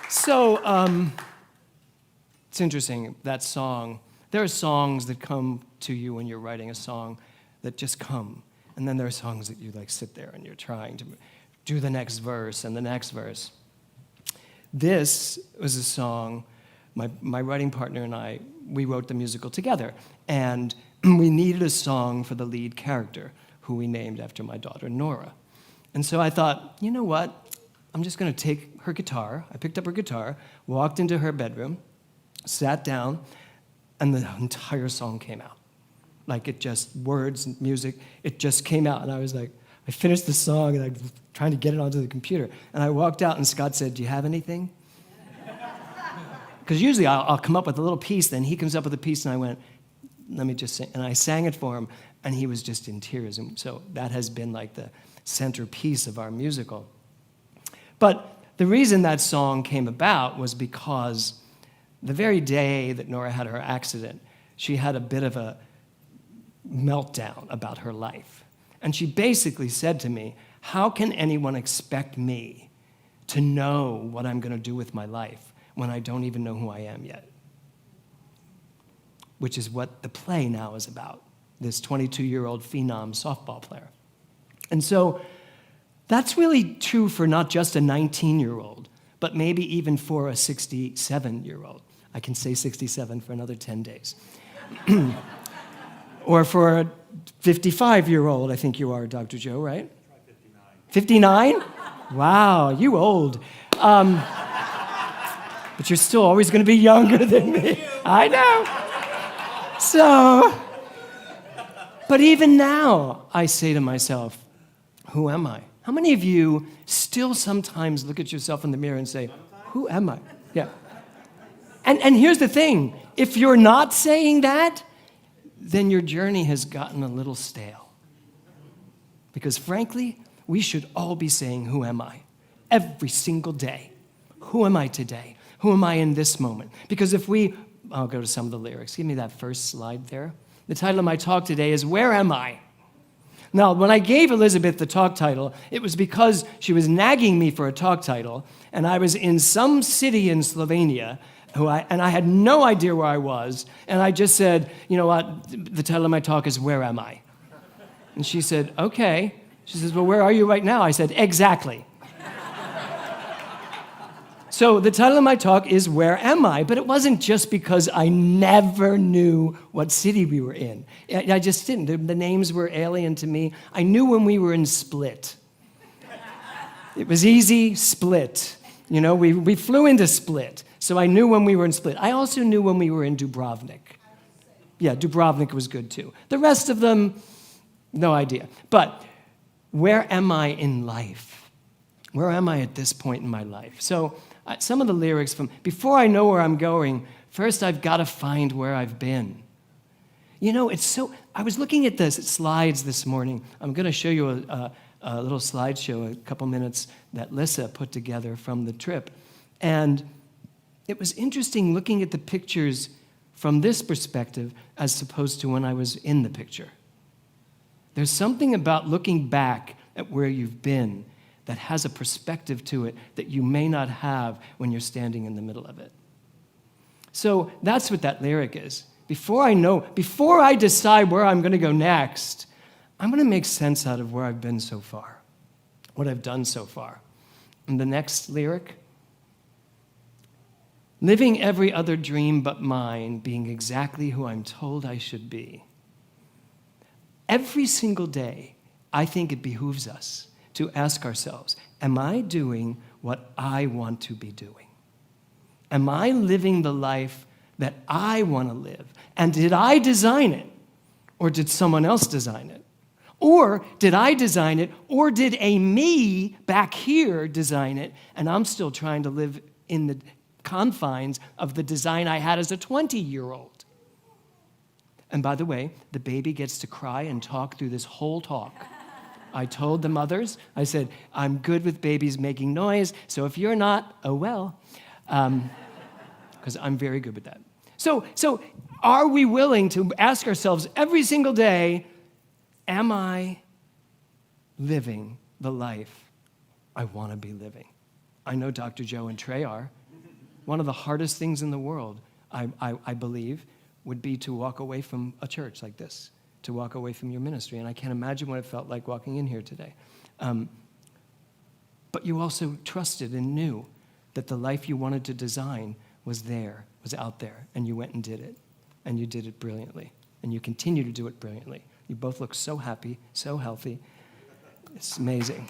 So, it's interesting, that song. There are songs that come to you when you're writing a song that just come. And then there are songs that you like sit there and you're trying to do the next verse and the next verse. This was a song, my writing partner and I, we wrote the musical together. And we needed a song for the lead character, who we named after my daughter, Nora. And so I thought, you know what? I'm just going to take her guitar. I picked up her guitar, walked into her bedroom, sat down, and the entire song came out. Like it just, words, music, it just came out. And I was like, I finished the song, and I was trying to get it onto the computer. And I walked out, and Scott said, do you have anything? Because usually I'll come up with a little piece, then he comes up with a piece, and I went, let me just sing. And I sang it for him, and he was just in tears. And so that has been like the centerpiece of our musical. But the reason that song came about was because the very day that Nora had her accident, she had a bit of a meltdown about her life. And she basically said to me, how can anyone expect me to know what I'm going to do with my life when I don't even know who I am yet? Which is what the play now is about, this 22-year-old phenom softball player. And so that's really true for not just a 19-year-old, but maybe even for a 67-year-old. I can say 67 for another 10 days. Or for a 55-year-old, I think you are, Dr. Joe, right? 59? Wow, you old. But you're still always going to be younger than me. I know. So, but even now, I say to myself, who am I? How many of you still sometimes look at yourself in the mirror and say, who am I? Yeah. And here's the thing. If you're not saying that, then your journey has gotten a little stale. Because frankly, we should all be saying, who am I? Every single day. Who am I today? Who am I in this moment? Because if I'll go to some of the lyrics. Give me that first slide there. The title of my talk today is, Where Am I? Now, when I gave Elizabeth the talk title, it was because she was nagging me for a talk title, and I was in some city in Slovenia, and I had no idea where I was, and I just said, you know what, the title of my talk is, Where Am I? And she said, okay. She says, well, where are you right now? I said, exactly. So the title of my talk is Where Am I? But it wasn't just because I never knew what city we were in. I just didn't. The names were alien to me. I knew when we were in Split. It was easy, Split. You know, we flew into Split. So I knew when we were in Split. I also knew when we were in Dubrovnik. Yeah, Dubrovnik was good too. The rest of them, no idea. But where am I in life? Where am I at this point in my life? So some of the lyrics from, before I know where I'm going, first I've got to find where I've been. You know, I was looking at the slides this morning. I'm going to show you a little slideshow, a couple minutes that Lissa put together from the trip. And it was interesting looking at the pictures from this perspective as opposed to when I was in the picture. There's something about looking back at where you've been that has a perspective to it that you may not have when you're standing in the middle of it. So that's what that lyric is. Before I decide where I'm going to go next, I'm going to make sense out of where I've been so far, what I've done so far. And the next lyric, living every other dream but mine, being exactly who I'm told I should be. Every single day, I think it behooves us to ask ourselves, am I doing what I want to be doing? Am I living the life that I want to live? And did I design it? Or did someone else design it? Or did I design it? Or did a me back here design it? And I'm still trying to live in the confines of the design I had as a 20-year-old. And by the way, the baby gets to cry and talk through this whole talk. I told the mothers, I said, I'm good with babies making noise, so if you're not, oh well. Because I'm very good with that. So are we willing to ask ourselves every single day, am I living the life I want to be living? I know Dr. Joe and Trey are. one of the hardest things in the world, I believe, would be to walk away from a church like this, to walk away from your ministry. And I can't imagine what it felt like walking in here today. But you also trusted and knew that the life you wanted to design was there, was out there, and you went and did it. And you did it brilliantly. And you continue to do it brilliantly. You both look so happy, so healthy. It's amazing.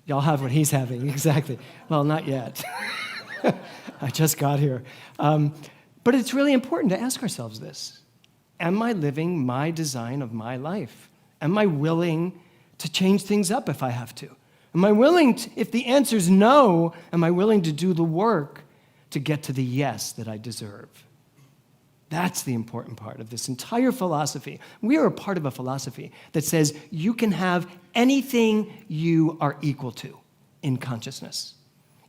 Y'all have what he's having, exactly. Well, not yet. I just got here. But it's really important to ask ourselves this. Am I living my design of my life? Am I willing to change things up if I have to? Am I willing to, if the answer is no, am I willing to do the work to get to the yes that I deserve? That's the important part of this entire philosophy. We are a part of a philosophy that says you can have anything you are equal to in consciousness.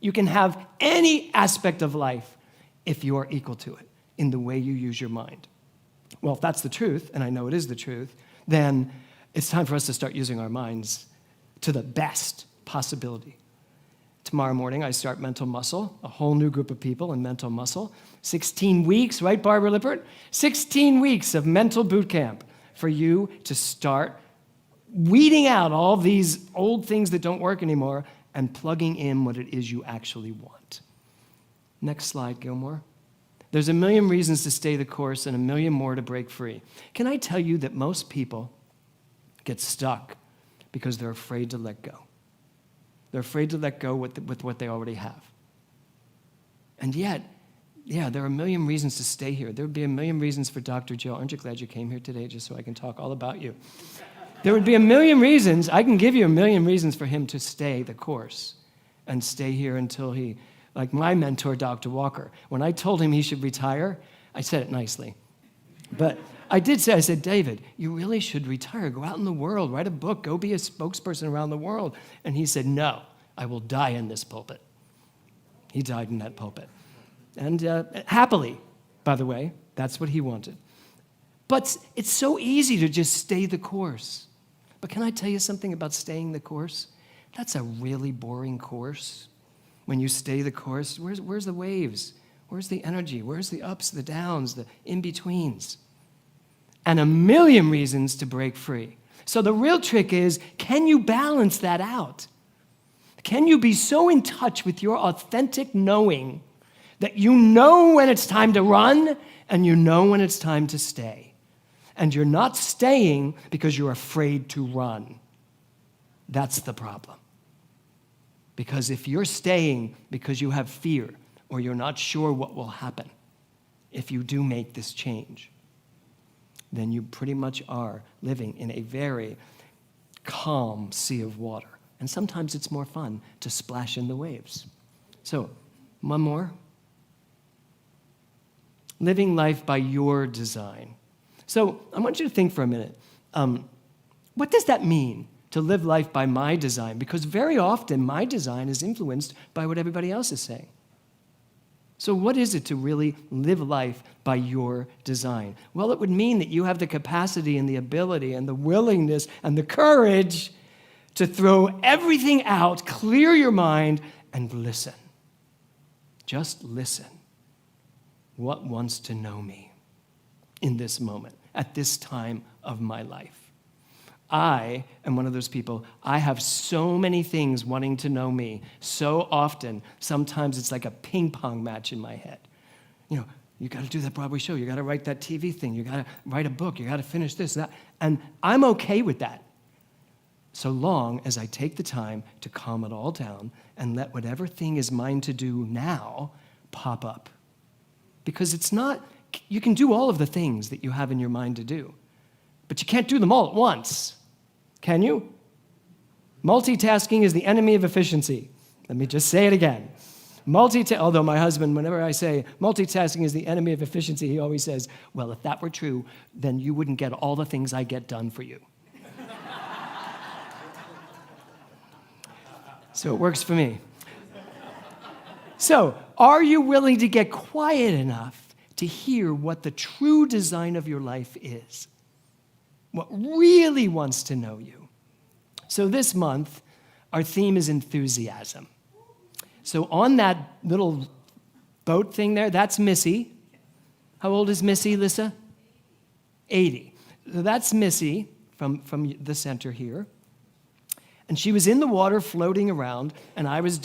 You can have any aspect of life if you are equal to it in the way you use your mind. Well, if that's the truth, and I know it is the truth, then it's time for us to start using our minds to the best possibility. Tomorrow morning, I start Mental Muscle, a whole new group of people in Mental Muscle. 16 weeks, right, Barbara Lippert? 16 weeks of mental boot camp for you to start weeding out all these old things that don't work anymore and plugging in what it is you actually want. Next slide, Gilmore. There's a million reasons to stay the course and a million more to break free. Can I tell you that most people get stuck because they're afraid to let go? They're afraid to let go with what they already have. And yet, yeah, there are a million reasons to stay here. There would be a million reasons for Dr. Jill. Aren't you glad you came here today just so I can talk all about you? There would be a million reasons. I can give you a million reasons for him to stay the course and stay here until he, like my mentor, Dr. Walker. When I told him he should retire, I said it nicely. But I did say, I said, David, you really should retire. Go out in the world, write a book, go be a spokesperson around the world. And he said, no, I will die in this pulpit. He died in that pulpit. And happily, by the way, that's what he wanted. But it's so easy to just stay the course. But can I tell you something about staying the course? That's a really boring course. When you stay the course, where's the waves? Where's the energy? Where's the ups, the downs, the in-betweens? And a million reasons to break free. So the real trick is, can you balance that out? Can you be so in touch with your authentic knowing that you know when it's time to run and you know when it's time to stay? And you're not staying because you're afraid to run. That's the problem. Because if you're staying because you have fear or you're not sure what will happen if you do make this change, then you pretty much are living in a very calm sea of water. And sometimes it's more fun to splash in the waves. So, one more. Living life by your design. So, I want you to think for a minute. What does that mean, to live life by my design? Because very often, my design is influenced by what everybody else is saying. So what is it to really live life by your design? Well, it would mean that you have the capacity and the ability and the willingness and the courage to throw everything out, clear your mind, and listen. Just listen. What wants to know me in this moment, at this time of my life? I am one of those people. I have so many things wanting to know me so often. Sometimes it's like a ping pong match in my head. You know, you got to do that Broadway show. You got to write that TV thing. You got to write a book. You got to finish this and that. And I'm okay with that, so long as I take the time to calm it all down and let whatever thing is mine to do now pop up. Because it's not, you can do all of the things that you have in your mind to do, but you can't do them all at once. Can you? Multitasking is the enemy of efficiency. Let me just say it again. Although my husband, whenever I say multitasking is the enemy of efficiency, he always says, well, if that were true, then you wouldn't get all the things I get done for you. So it works for me. So, are you willing to get quiet enough to hear what the true design of your life is? What really wants to know you? So this month, Our theme is enthusiasm. So on that little boat thing there, that's Missy. How old is Missy, Lissa? 80. So that's Missy from the center here. And she was in the water floating around, and I was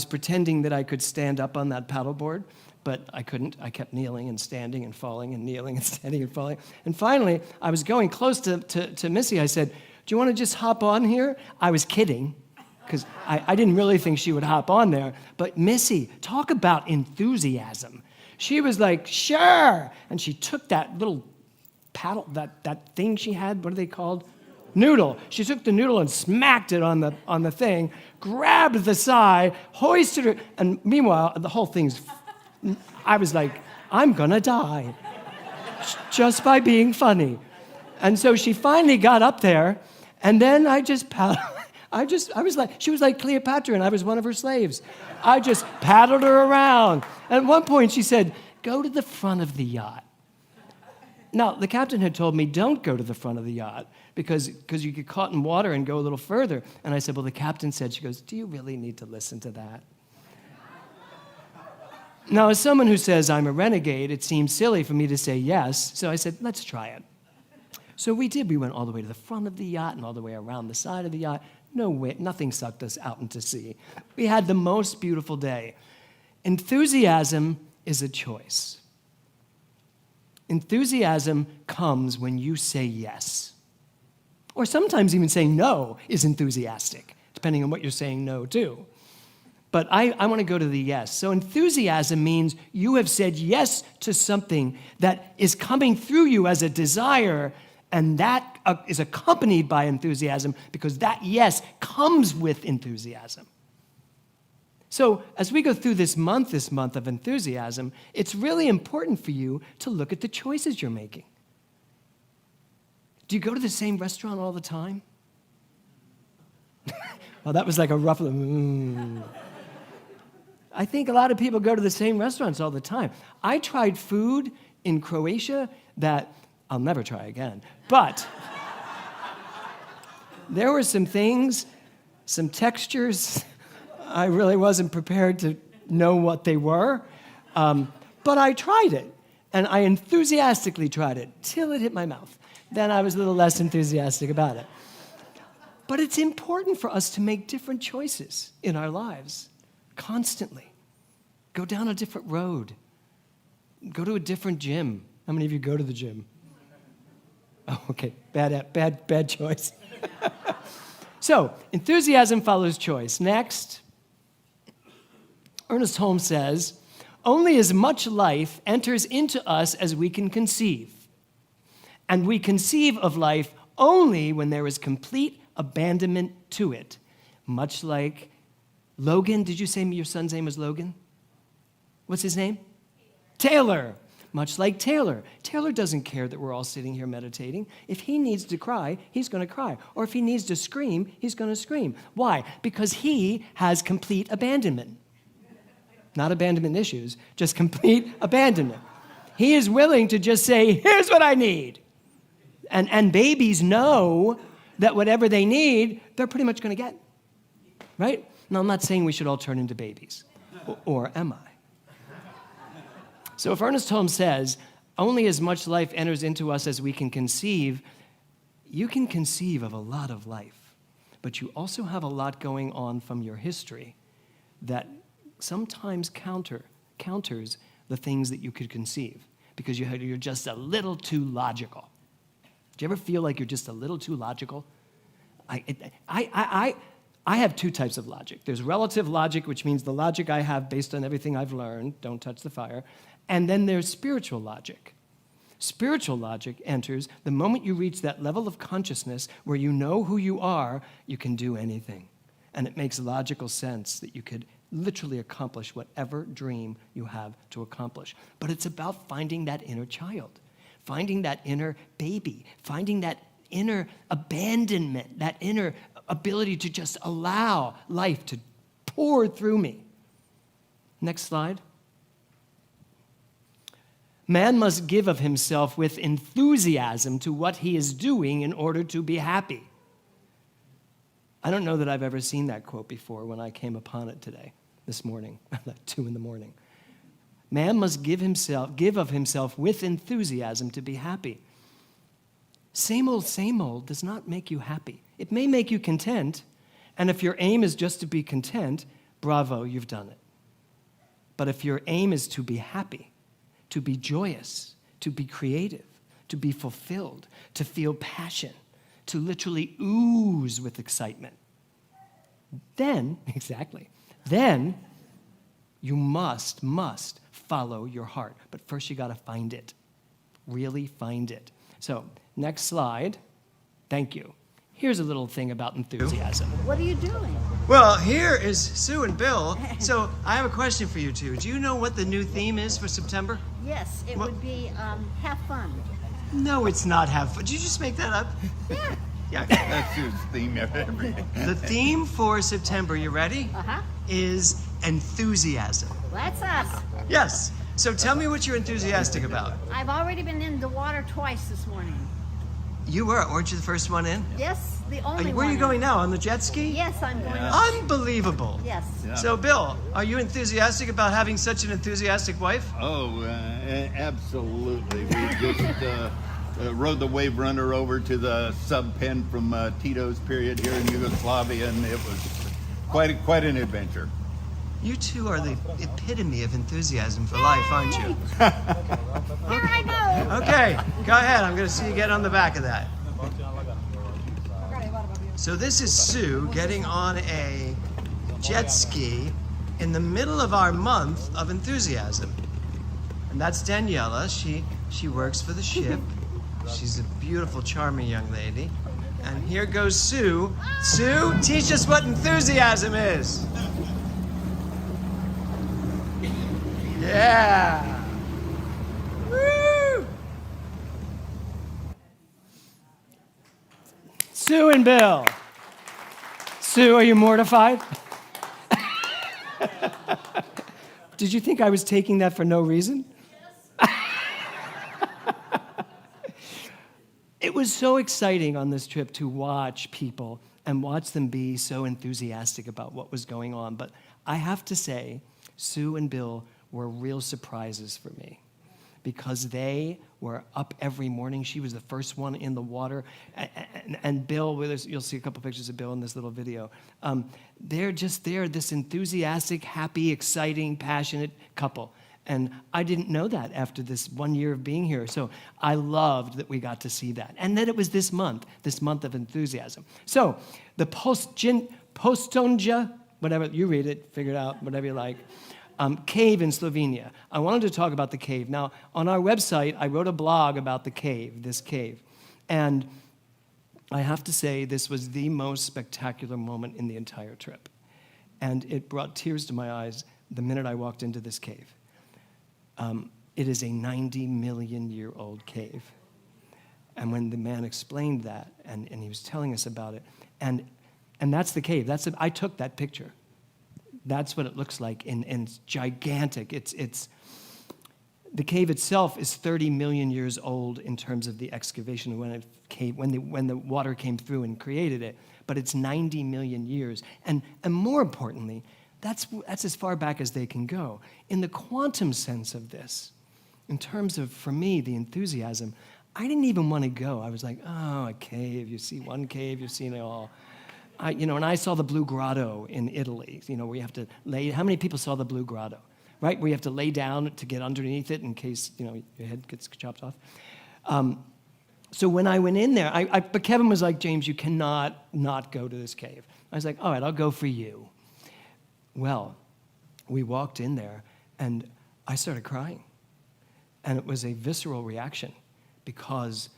pretending that I could stand up on that paddleboard, but I couldn't. I kept kneeling and standing and falling and kneeling and standing and falling. And finally, I was going close to Missy. I said, "Do you want to just hop on here?" I was kidding, because I didn't really think she would hop on there. But Missy, talk about enthusiasm. She was like, "Sure." And she took that little paddle, that thing she had, what are they called? Noodle. She took the noodle and smacked it on the thing, grabbed the side, hoisted her, and meanwhile, the whole thing's, I was like, I'm gonna die just by being funny. And so she finally got up there, and then I was like, she was like Cleopatra, and I was one of her slaves. I just paddled her around. And at one point she said, "Go to the front of the yacht." Now, the captain had told me, don't go to the front of the yacht because you get caught in water and go a little further. And I said, well, the captain said, she goes, "Do you really need to listen to that?" Now, as someone who says I'm a renegade, it seems silly for me to say yes. So I said, let's try it. So we did. We went all the way to the front of the yacht and all the way around the side of the yacht. No way, nothing sucked us out into sea. We had the most beautiful day. Enthusiasm is a choice. Enthusiasm comes when you say yes. Or sometimes even saying no is enthusiastic, depending on what you're saying no to. But I want to go to the yes. So enthusiasm means you have said yes to something that is coming through you as a desire, and that is accompanied by enthusiasm because that yes comes with enthusiasm. So as we go through this month of enthusiasm, it's really important for you to look at the choices you're making. Do you go to the same restaurant all the time? Well, that was like a rough... I think a lot of people go to the same restaurants all the time. I tried food in Croatia that I'll never try again. But there were some things, some textures, I really wasn't prepared to know what they were. But I tried it, and I enthusiastically tried it till it hit my mouth. Then I was a little less enthusiastic about it. But it's important for us to make different choices in our lives constantly. Go down a different road. Go to a different gym. How many of you go to the gym? Oh, okay, bad choice. So, enthusiasm follows choice. Next, Ernest Holmes says, "Only as much life enters into us as we can conceive. And we conceive of life only when there is complete abandonment to it." Much like Logan. Did you say your son's name was Logan? What's his name? Taylor. Much like Taylor. Taylor doesn't care that we're all sitting here meditating. If he needs to cry, he's going to cry. Or if he needs to scream, he's going to scream. Why? Because he has complete abandonment. Not abandonment issues, just complete abandonment. He is willing to just say, here's what I need. And babies know that whatever they need, they're pretty much going to get. Right? Now, I'm not saying we should all turn into babies. Or am I? So if Ernest Holmes says, only as much life enters into us as we can conceive, you can conceive of a lot of life, but you also have a lot going on from your history that sometimes counters the things that you could conceive because you're just a little too logical. Do you ever feel like you're just a little too logical? I have two types of logic. There's relative logic, which means the logic I have based on everything I've learned, don't touch the fire. And then there's spiritual logic. Spiritual logic enters the moment you reach that level of consciousness where you know who you are, you can do anything. And it makes logical sense that you could literally accomplish whatever dream you have to accomplish. But it's about finding that inner child, finding that inner baby, finding that inner abandonment, that inner ability to just allow life to pour through me. Next slide. Man must give of himself with enthusiasm to what he is doing in order to be happy. I don't know that I've ever seen that quote before when I came upon it this morning, at 2 a.m. Man must give of himself with enthusiasm to be happy. Same old does not make you happy. It may make you content, and if your aim is just to be content, bravo, you've done it. But if your aim is to be happy, to be joyous, to be creative, to be fulfilled, to feel passion, to literally ooze with excitement, then you must follow your heart. But first you got to find it. Really find it. So, next slide. Thank you. Here's a little thing about enthusiasm. What are you doing? Well, here is Sue and Bill. So, I have a question for you two. Do you know what the new theme is for September? Yes, it would be have fun. No, it's not have fun. Did you just make that up? Yeah. Yeah. That's Sue's theme every day. The theme for September, you ready? Uh-huh. Is enthusiasm. That's us. Yes. So tell me what you're enthusiastic about. I've already been in the water twice this morning. You weren't you the first one in? Yes, the only one. Where are you going now? On the jet ski? Yes, I'm going. Unbelievable. Yes. Yeah. So, Bill, are you enthusiastic about having such an enthusiastic wife? Oh, absolutely. We just rode the Wave Runner over to the sub pen from Tito's period here in Yugoslavia, and it was quite an adventure. You two are the epitome of enthusiasm for life, aren't you? Here I go. Okay, go ahead. I'm going to see you get on the back of that. So this is Sue getting on a jet ski in the middle of our month of enthusiasm. And that's Daniela. She works for the ship. She's a beautiful, charming young lady. And here goes Sue. Sue, teach us what enthusiasm is. Yeah. Woo! Sue and Bill. Sue, are you mortified? Did you think I was taking that for no reason? It was so exciting on this trip to watch people and watch them be so enthusiastic about what was going on. But I have to say, Sue and Bill were real surprises for me because they were up every morning. She was the first one in the water. And Bill, you'll see a couple pictures of Bill in this little video. They're just there, this enthusiastic, happy, exciting, passionate couple. And I didn't know that after this 1 year of being here. So I loved that we got to see that. And that it was this month of enthusiasm. So the Postonja, whatever, you read it, figure it out, whatever you like, cave in Slovenia. I wanted to talk about the cave. Now, on our website, I wrote a blog about the cave, this cave. And I have to say, this was the most spectacular moment in the entire trip. And it brought tears to my eyes the minute I walked into this cave. It is a 90-million-year-old cave. And when the man explained that, and he was telling us about it, and that's the cave. I took that picture. That's what it looks like, and it's gigantic. It's the cave itself is 30 million years old in terms of the excavation when the water came through and created it. But it's 90 million years, and more importantly, that's as far back as they can go. In the quantum sense of this, in terms of, for me, the enthusiasm, I didn't even want to go. I was like, oh, a cave. You see one cave, you've seen it all. And I saw the Blue Grotto in Italy, where you have to how many people saw the Blue Grotto, right? Where you have to lay down to get underneath it in case, your head gets chopped off. So when I went in there, but Kevin was like, James, you cannot not go to this cave. I was like, all right, I'll go for you. Well, we walked in there, and I started crying. And it was a visceral reaction because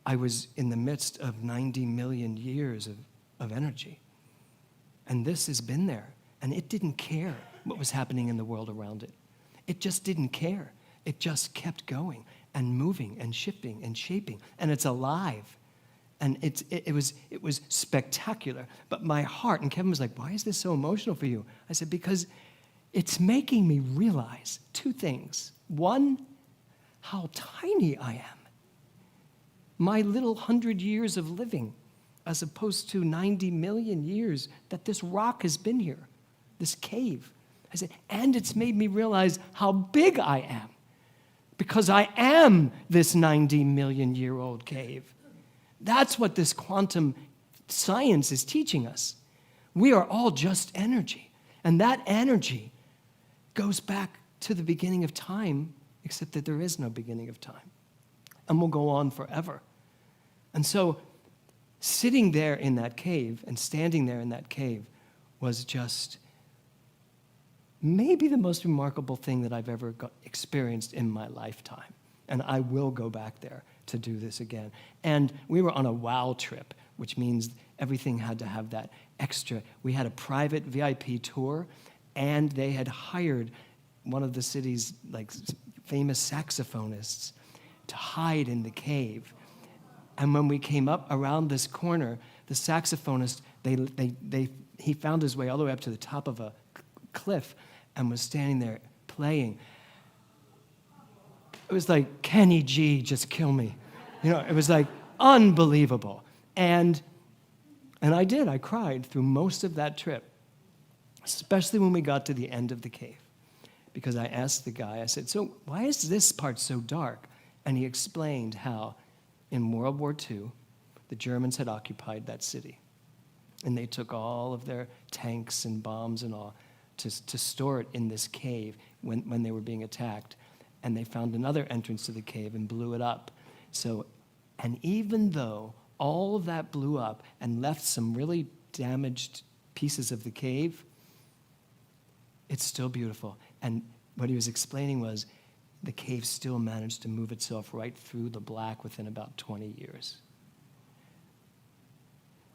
I was in the midst of 90 million years of energy. And this has been there, and it didn't care what was happening in the world around it. It just didn't care. It just kept going and moving and shifting and shaping, and it's alive. And it was spectacular. But my heart, and Kevin was like, why is this so emotional for you? I said, because it's making me realize two things. One, how tiny I am. My little 100 years of living, as opposed to 90 million years that this rock has been here, this cave. I said, and it's made me realize how big I am, because I am this 90 million year old cave. That's what this quantum science is teaching us. We are all just energy, and that energy goes back to the beginning of time, except that there is no beginning of time, and will go on forever. And so sitting there in that cave and standing there in that cave was just maybe the most remarkable thing that I've ever experienced in my lifetime. And I will go back there to do this again. And we were on a wow trip, which means everything had to have that extra. We had a private VIP tour, and they had hired one of the city's famous saxophonists to hide in the cave. And when we came up around this corner, the saxophonist, he found his way all the way up to the top of a cliff and was standing there playing. It was like, Kenny G, just kill me. It was like unbelievable. And I did. I cried through most of that trip, especially when we got to the end of the cave. Because I asked the guy, I said, so why is this part so dark? And he explained how in World War II, the Germans had occupied that city. And they took all of their tanks and bombs and all to store it in this cave when they were being attacked. And they found another entrance to the cave and blew it up. And even though all of that blew up and left some really damaged pieces of the cave, it's still beautiful. And what he was explaining was the cave still managed to move itself right through the black within about 20 years.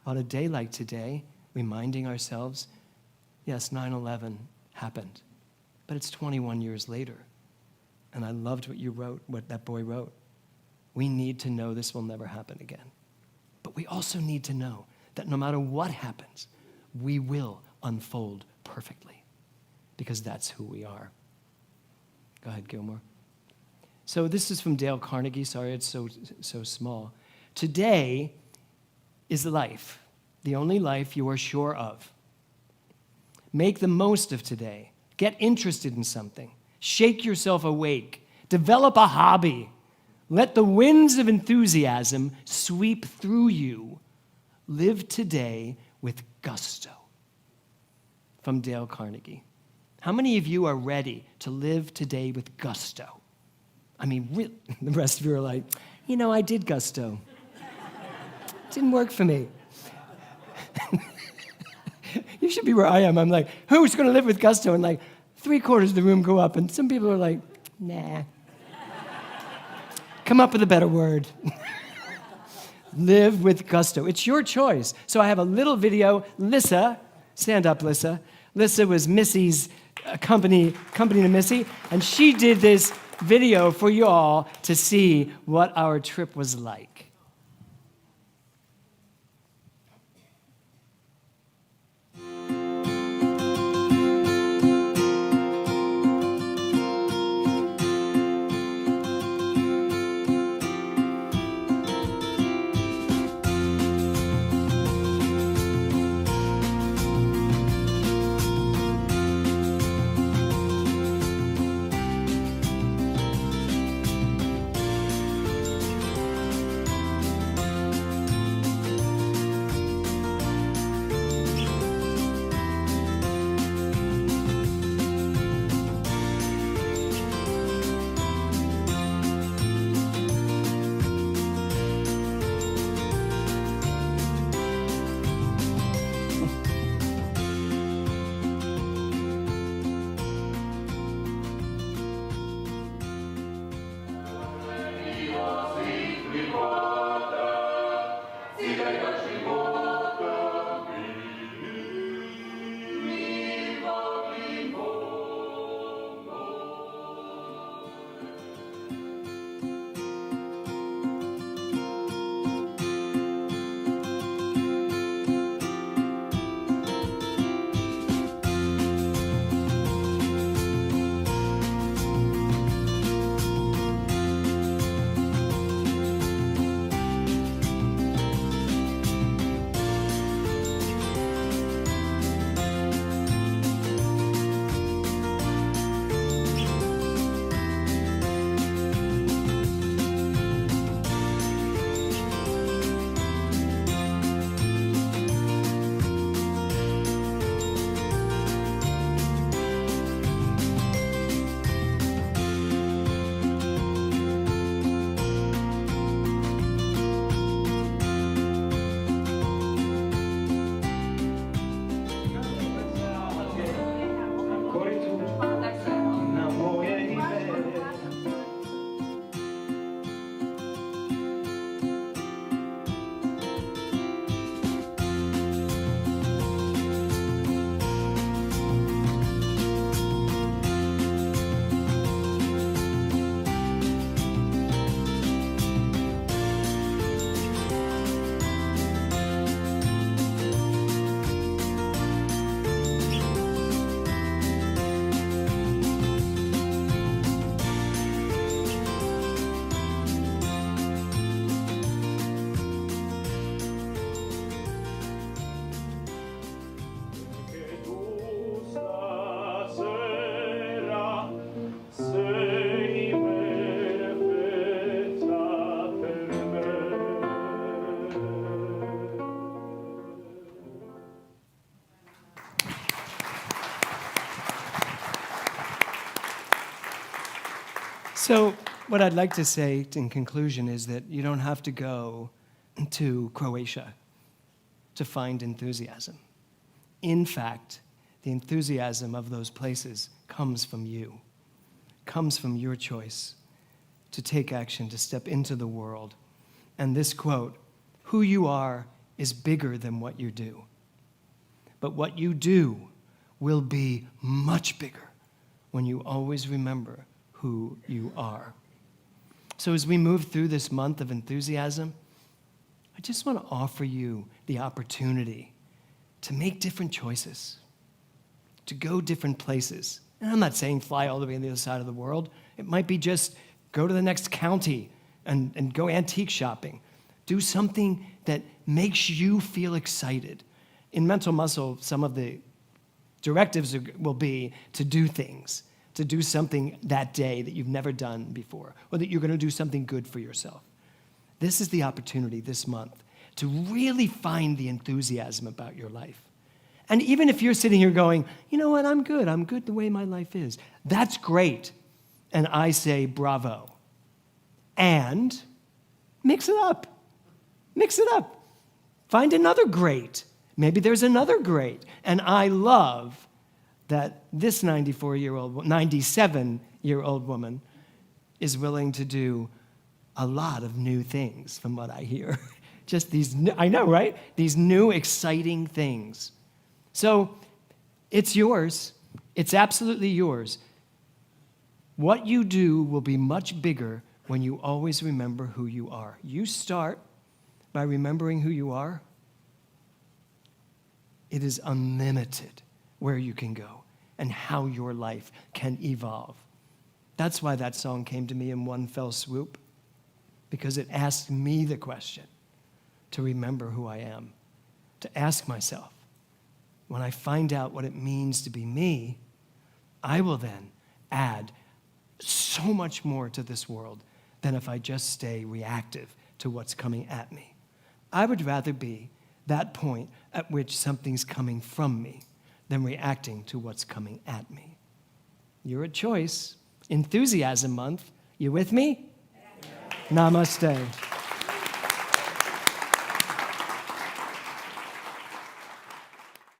On a day like today, reminding ourselves, yes, 9/11 happened, but it's 21 years later. And I loved what you wrote, what that boy wrote. We need to know this will never happen again. But we also need to know that no matter what happens, we will unfold perfectly, because that's who we are. Go ahead, Gilmore. So this is from Dale Carnegie. Sorry, it's so small. Today is life, the only life you are sure of. Make the most of today. Get interested in something. Shake yourself awake. Develop a hobby. Let the winds of enthusiasm sweep through you. Live today with gusto. From Dale Carnegie. How many of you are ready to live today with gusto? I mean, really, the rest of you are like, I did gusto. It didn't work for me. You should be where I am. I'm like, who's going to live with gusto? And 3/4 of the room go up, and some people are like, nah. Come up with a better word. Live with gusto. It's your choice. So I have a little video. Lissa, stand up, Lissa. Lissa was Missy's company to Missy, and she did this video for you all to see what our trip was like. So, what I'd like to say in conclusion is that you don't have to go to Croatia to find enthusiasm. In fact, the enthusiasm of those places comes from you, comes from your choice to take action, to step into the world. And this quote, who you are is bigger than what you do. But what you do will be much bigger when you always remember who you are. So as we move through this month of enthusiasm, I just want to offer you the opportunity to make different choices, to go different places. And I'm not saying fly all the way to the other side of the world. It might be just go to the next county and go antique shopping. Do something that makes you feel excited. In Mental Muscle, some of the directives will be to do things, to do something that day that you've never done before, or that you're going to do something good for yourself. This is the opportunity this month to really find the enthusiasm about your life. And even if you're sitting here going, you know what, I'm good the way my life is. That's great. And I say bravo. And mix it up. Mix it up. Find another great. Maybe there's another great. And I love that this 97-year-old woman is willing to do a lot of new things from what I hear. Just these, I know, right? These new exciting things. So it's yours. It's absolutely yours. What you do will be much bigger when you always remember who you are. You start by remembering who you are. It is unlimited where you can go and how your life can evolve. That's why that song came to me in one fell swoop, because it asked me the question to remember who I am, to ask myself, when I find out what it means to be me, I will then add so much more to this world than if I just stay reactive to what's coming at me. I would rather be that point at which something's coming from me than reacting to what's coming at me. You're a choice. Enthusiasm month. You with me? Yeah. Namaste.